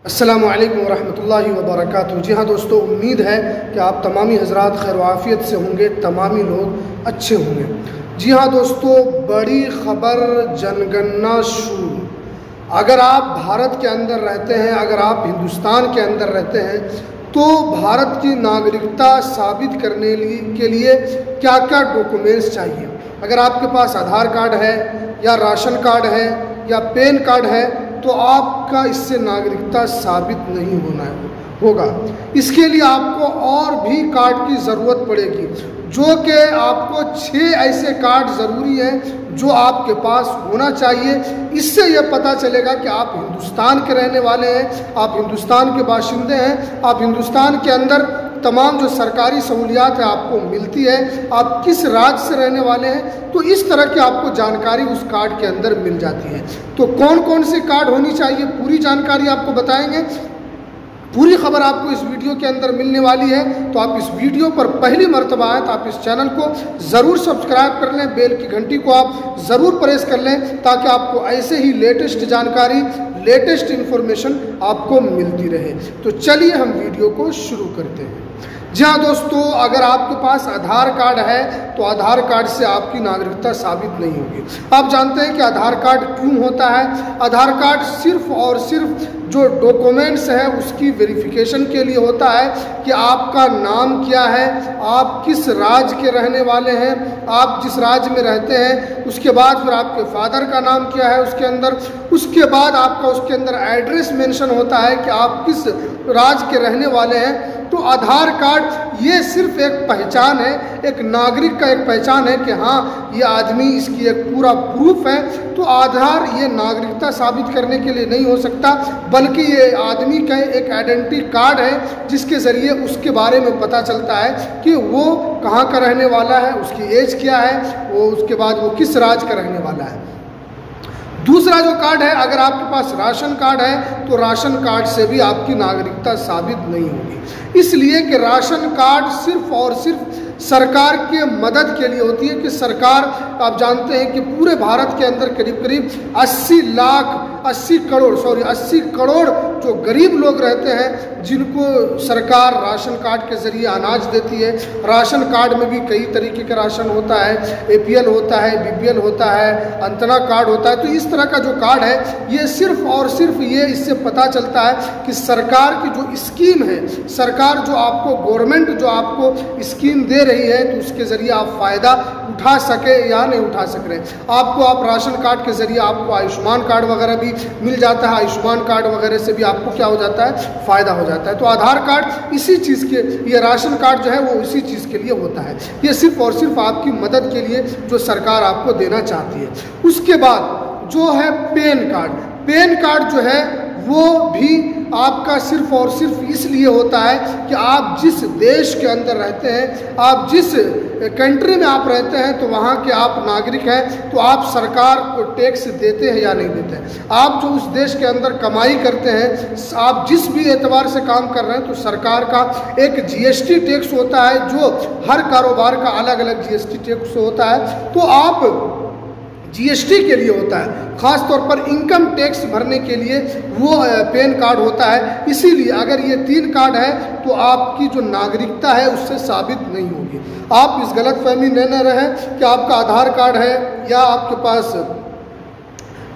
अस्सलामु अलैकुम वरहमतुल्लाहि वबरकातुहू। जी हाँ दोस्तों, उम्मीद है कि आप तमामी हज़रात खैर आफ़ियत से होंगे, तमामी लोग अच्छे होंगे। जी हाँ दोस्तों, बड़ी ख़बर, जनगणना शुरू। अगर आप भारत के अंदर रहते हैं, अगर आप हिंदुस्तान के अंदर रहते हैं, तो भारत की नागरिकता साबित करने के लिए क्या क्या डॉक्यूमेंट्स चाहिए। अगर आपके पास आधार कार्ड है या राशन कार्ड है या पैन कार्ड है तो आपका इससे नागरिकता साबित नहीं होगा। इसके लिए आपको और भी कार्ड की ज़रूरत पड़ेगी, जो कि आपको 6 ऐसे कार्ड ज़रूरी हैं जो आपके पास होना चाहिए। इससे यह पता चलेगा कि आप हिंदुस्तान के रहने वाले हैं, आप हिंदुस्तान के बाशिंदे हैं, आप हिंदुस्तान के अंदर तमाम जो सरकारी सहूलियात है आपको मिलती है, आप किस राज्य से रहने वाले हैं, तो इस तरह की आपको जानकारी उस कार्ड के अंदर मिल जाती है। तो कौन कौन से कार्ड होनी चाहिए, पूरी जानकारी आपको बताएंगे। पूरी खबर आपको इस वीडियो के अंदर मिलने वाली है। तो आप इस वीडियो पर पहली मर्तबा आए तो आप इस चैनल को ज़रूर सब्सक्राइब कर लें, बेल की घंटी को आप ज़रूर प्रेस कर लें, ताकि आपको ऐसे ही लेटेस्ट जानकारी, लेटेस्ट इन्फॉर्मेशन आपको मिलती रहे। तो चलिए हम वीडियो को शुरू करते हैं। जी हाँ दोस्तों, अगर आपके पास आधार कार्ड है तो आधार कार्ड से आपकी नागरिकता साबित नहीं होगी। आप जानते हैं कि आधार कार्ड क्यों होता है। आधार कार्ड सिर्फ और सिर्फ जो डॉक्यूमेंट्स है उसकी वेरिफिकेशन के लिए होता है कि आपका नाम क्या है, आप किस राज्य के रहने वाले हैं, आप जिस राज्य में रहते हैं, उसके बाद फिर आपके फादर का नाम क्या है उसके अंदर, उसके बाद आपका उसके अंदर एड्रेस मेंशन होता है कि आप किस राज्य के रहने वाले हैं। तो आधार कार्ड ये सिर्फ एक पहचान है, एक नागरिक का एक पहचान है कि हाँ ये आदमी, इसकी एक पूरा प्रूफ है। तो आधार ये नागरिकता साबित करने के लिए नहीं हो सकता, बल्कि ये आदमी का एक आइडेंटिटी कार्ड है जिसके ज़रिए उसके बारे में पता चलता है कि वो कहाँ का रहने वाला है, उसकी एज क्या है, वो उसके बाद वो किस राज्य का रहने वाला है। दूसरा जो कार्ड है, अगर आपके पास राशन कार्ड है तो राशन कार्ड से भी आपकी नागरिकता साबित नहीं होगी, इसलिए कि राशन कार्ड सिर्फ और सिर्फ सरकार के मदद के लिए होती है। कि सरकार, आप जानते हैं कि पूरे भारत के अंदर करीब करीब 80 करोड़ जो गरीब लोग रहते हैं, जिनको सरकार राशन कार्ड के ज़रिए अनाज देती है। राशन कार्ड में भी कई तरीके का राशन होता है, APL होता है, BPL होता है, अंतना कार्ड होता है। तो इस तरह का जो कार्ड है, ये सिर्फ और सिर्फ ये इससे पता चलता है कि सरकार की जो स्कीम है, सरकार जो आपको, गवर्नमेंट जो आपको स्कीम दे रही है, तो उसके ज़रिए आप फ़ायदा उठा सके या नहीं उठा सक रहे। आपको आप राशन कार्ड के ज़रिए आपको आयुष्मान कार्ड वगैरह भी मिल जाता है, आयुष्मान कार्ड वगैरह से भी आपको क्या हो जाता है, फ़ायदा हो जाता है। तो आधार कार्ड इसी चीज़ के, ये राशन कार्ड जो है वो इसी चीज़ के लिए होता है। ये सिर्फ और सिर्फ आपकी मदद के लिए जो सरकार आपको देना चाहती है। उसके बाद जो है पैन कार्ड जो है वो भी आपका सिर्फ और सिर्फ इसलिए होता है कि आप जिस देश के अंदर रहते हैं, आप जिस कंट्री में आप रहते हैं, तो वहाँ के आप नागरिक हैं, तो आप सरकार को टैक्स देते हैं या नहीं देते हैं। आप जो उस देश के अंदर कमाई करते हैं, आप जिस भी एतबार से काम कर रहे हैं, तो सरकार का एक GST टैक्स होता है, जो हर कारोबार का अलग अलग GST टैक्स होता है। तो आप GST के लिए होता है, ख़ास तौर पर इनकम टैक्स भरने के लिए वो पैन कार्ड होता है। इसीलिए अगर ये 3 कार्ड है तो आपकी जो नागरिकता है उससे साबित नहीं होगी। आप इस गलतफहमी न रहें कि आपका आधार कार्ड है या आपके पास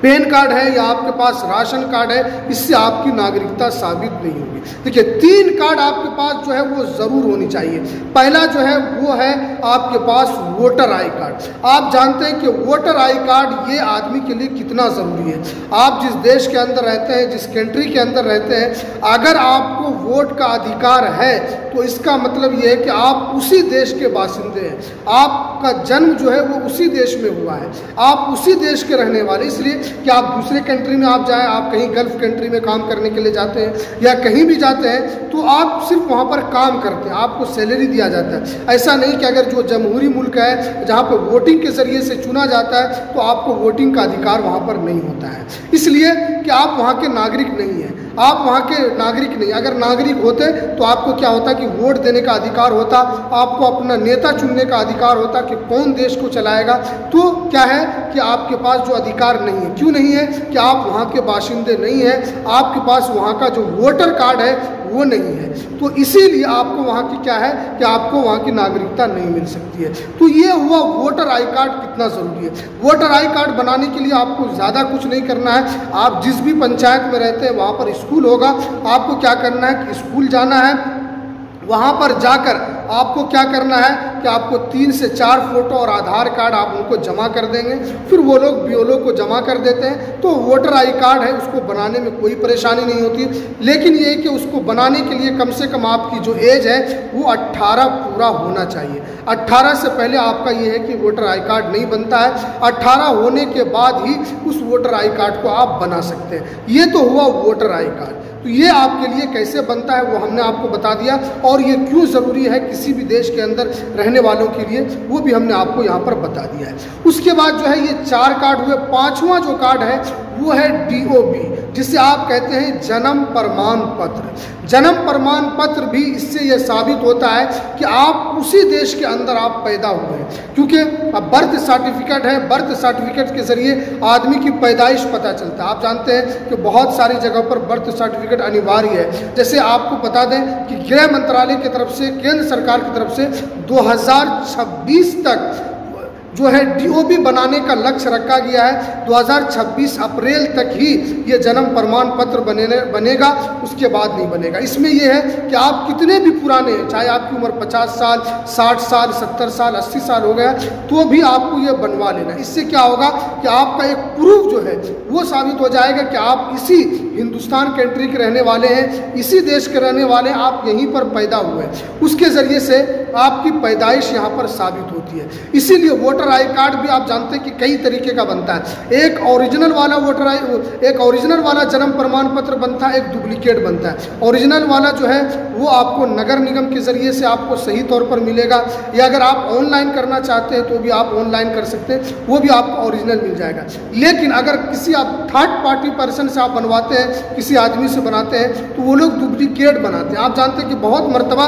पैन कार्ड है या आपके पास राशन कार्ड है, इससे आपकी नागरिकता साबित नहीं होगी। देखिए, 3 कार्ड आपके पास जो है वो ज़रूर होनी चाहिए। पहला जो है वो है आपके पास वोटर आई कार्ड। आप जानते हैं कि वोटर आई कार्ड ये आदमी के लिए कितना ज़रूरी है। आप जिस देश के अंदर रहते हैं, जिस कंट्री के अंदर रहते हैं, अगर आपको वोट का अधिकार है तो इसका मतलब ये है कि आप उसी देश के बासिंदे हैं, आपका जन्म जो है वो उसी देश में हुआ है, आप उसी देश के रहने वाले। इसलिए कि आप दूसरे कंट्री में आप जाएं, आप कहीं गल्फ कंट्री में काम करने के लिए जाते हैं या कहीं भी जाते हैं, तो आप सिर्फ वहाँ पर काम करते हैं, आपको सैलरी दिया जाता है। ऐसा नहीं कि अगर जो जमहूरी मुल्क है जहाँ पर वोटिंग के ज़रिए से चुना जाता है तो आपको वोटिंग का अधिकार वहाँ पर नहीं होता है, इसलिए कि आप वहाँ के नागरिक नहीं हैं। आप वहाँ के नागरिक नहीं। अगर नागरिक होते तो आपको क्या होता कि वोट देने का अधिकार होता, आपको अपना नेता चुनने का अधिकार होता कि कौन देश को चलाएगा। तो क्या है कि आपके पास जो अधिकार नहीं है। क्यों नहीं है? कि आप वहाँ के बाशिंदे नहीं हैं, आपके पास वहाँ का जो वोटर कार्ड है वो नहीं है। तो इसीलिए आपको वहाँ की क्या है कि आपको वहाँ की नागरिकता नहीं मिल सकती है। तो ये हुआ वोटर आई कार्ड कितना ज़रूरी है। वोटर आई कार्ड बनाने के लिए आपको ज़्यादा कुछ नहीं करना है। आप जिस भी पंचायत में रहते हैं वहाँ पर स्कूल होगा, आपको क्या करना है कि स्कूल जाना है। वहाँ पर जाकर आपको क्या करना है कि आपको 3 से 4 फोटो और आधार कार्ड आप उनको जमा कर देंगे, फिर वो लोग BLO को जमा कर देते हैं। तो वोटर आई कार्ड है, उसको बनाने में कोई परेशानी नहीं होती। लेकिन ये कि उसको बनाने के लिए कम से कम आपकी जो एज है वो 18 पूरा होना चाहिए। 18 से पहले आपका ये है कि वोटर आई कार्ड नहीं बनता है। 18 होने के बाद ही उस वोटर आई कार्ड को आप बना सकते हैं। ये तो हुआ वोटर आई कार्ड। तो ये आपके लिए कैसे बनता है वो हमने आपको बता दिया, और ये क्यों ज़रूरी है किसी भी देश के अंदर रहने वालों के लिए वो भी हमने आपको यहाँ पर बता दिया है। उसके बाद जो है ये 4 कार्ड हुए। 5वां जो कार्ड है वो है DOB, जिसे आप कहते हैं जन्म प्रमाण पत्र। जन्म प्रमाण पत्र भी इससे यह साबित होता है कि आप उसी देश के अंदर आप पैदा हुए हैं, क्योंकि अब बर्थ सर्टिफिकेट है। बर्थ सर्टिफिकेट के ज़रिए आदमी की पैदाइश पता चलता है। आप जानते हैं कि बहुत सारी जगह पर बर्थ सर्टिफिकेट अनिवार्य है। जैसे आपको बता दें कि गृह मंत्रालय की तरफ से, केंद्र सरकार की तरफ से 2026 तक जो है DOB बनाने का लक्ष्य रखा गया है। 2026 अप्रैल तक ही ये जन्म प्रमाण पत्र बनेगा, उसके बाद नहीं बनेगा। इसमें यह है कि आप कितने भी पुराने हैं, चाहे आपकी उम्र 50 साल, 60 साल, 70 साल, 80 साल हो गया, तो भी आपको ये बनवा लेना। इससे क्या होगा कि आपका एक प्रूफ जो है वो साबित हो जाएगा कि आप इसी हिंदुस्तान कंट्री के रहने वाले हैं, इसी देश के रहने वाले हैं, आप यहीं पर पैदा हुए हैं। उसके ज़रिए से आपकी पैदाइश यहाँ पर साबित होती है। इसीलिए वोटर आई कार्ड भी आप जानते हैं कि कई तरीके का बनता है। एक ओरिजिनल वाला जन्म प्रमाण पत्र बनता है, एक डुप्लीकेट बनता है। ओरिजिनल वाला जो है वो आपको नगर निगम के ज़रिए से आपको सही तौर पर मिलेगा, या अगर आप ऑनलाइन करना चाहते हैं तो भी आप ऑनलाइन कर सकते हैं, वो भी आपको ओरिजिनल मिल जाएगा। लेकिन अगर किसी आप थर्ड पार्टी पर्सन से आप बनवाते हैं, किसी आदमी से बनाते हैं, तो वो लोग डुप्लीकेट बनाते हैं। आप जानते हैं कि बहुत मर्तबा,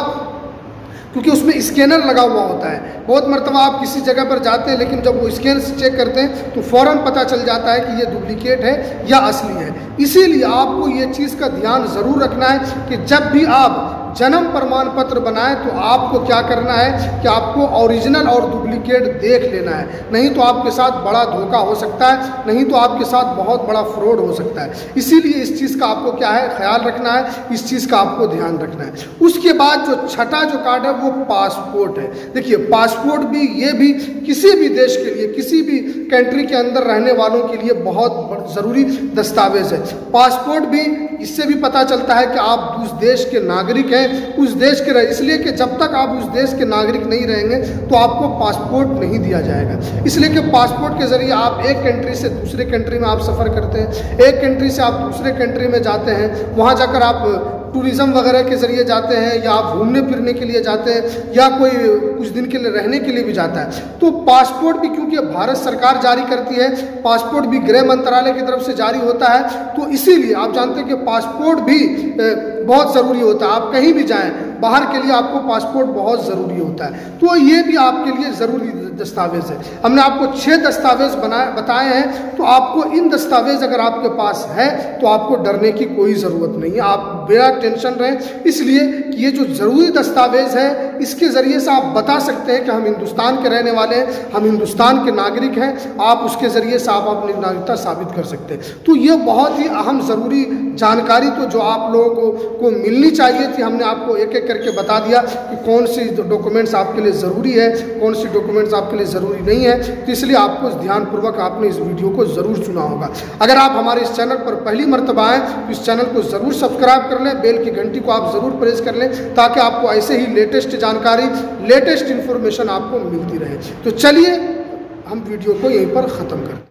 क्योंकि उसमें स्कैनर लगा हुआ होता है, बहुत मर्तबा आप किसी जगह पर जाते हैं, लेकिन जब वो स्कैन से चेक करते हैं तो फ़ौरन पता चल जाता है कि ये डुप्लीकेट है या असली है। इसीलिए आपको ये चीज़ का ध्यान ज़रूर रखना है कि जब भी आप जन्म प्रमाण पत्र बनाएं तो आपको क्या करना है कि आपको ओरिजिनल और डुप्लीकेट देख लेना है, नहीं तो आपके साथ बड़ा धोखा हो सकता है, नहीं तो आपके साथ बहुत बड़ा फ्रॉड हो सकता है। इसीलिए इस चीज़ का आपको क्या है ख्याल रखना है, इस चीज़ का आपको ध्यान रखना है। उसके बाद जो छठा जो कार्ड है वो पासपोर्ट है। देखिए पासपोर्ट भी, ये भी किसी भी देश के लिए, किसी भी कंट्री के अंदर रहने वालों के लिए बहुत ज़रूरी दस्तावेज है। पासपोर्ट भी, इससे भी पता चलता है कि आप उस देश के नागरिक हैं, उस देश के इसलिए कि जब तक आप उस देश के नागरिक नहीं रहेंगे तो आपको पासपोर्ट नहीं दिया जाएगा। इसलिए कि पासपोर्ट के ज़रिए आप एक कंट्री से दूसरे कंट्री में आप सफ़र करते हैं, एक कंट्री से आप दूसरे कंट्री में जाते हैं, वहाँ जाकर आप टूरिज़्म वगैरह के ज़रिए जाते हैं, या आप घूमने फिरने के लिए जाते हैं, या कोई कुछ दिन के लिए रहने के लिए भी जाता है। तो पासपोर्ट भी क्योंकि भारत सरकार जारी करती है, पासपोर्ट भी गृह मंत्रालय की तरफ से जारी होता है, तो इसीलिए आप जानते हैं कि पासपोर्ट भी बहुत ज़रूरी होता है। आप कहीं भी जाएं बाहर के लिए आपको पासपोर्ट बहुत ज़रूरी होता है, तो ये भी आपके लिए ज़रूरी दस्तावेज़ है। हमने आपको 6 दस्तावेज़ बताए हैं, तो आपको इन दस्तावेज़ अगर आपके पास है तो आपको डरने की कोई ज़रूरत नहीं है, आप बेरा टेंशन रहें। इसलिए कि ये जो ज़रूरी दस्तावेज़ है इसके ज़रिए से आप बता सकते हैं कि हम हिंदुस्तान के रहने वाले हैं, हम हिंदुस्तान के नागरिक हैं, आप उसके ज़रिए से आप अपनी नागरिकता साबित कर सकते हैं। तो ये बहुत ही अहम ज़रूरी जानकारी तो जो आप लोगों को मिलनी चाहिए थी, हमने आपको एक एक करके बता दिया कि कौन सी डॉक्यूमेंट्स आपके लिए ज़रूरी है, कौन सी डॉक्यूमेंट्स आपके लिए ज़रूरी नहीं है। तो इसलिए आपको ध्यानपूर्वक आपने इस वीडियो को ज़रूर सुना होगा। अगर आप हमारे इस चैनल पर पहली मर्तबा आएँ तो इस चैनल को ज़रूर सब्सक्राइब कर लें, बेल की घंटी को आप ज़रूर प्रेस कर लें, ताकि आपको ऐसे ही लेटेस्ट जानकारी, लेटेस्ट इन्फॉर्मेशन आपको मिलती रहे। तो चलिए हम वीडियो को यहीं पर ख़त्म करते हैं।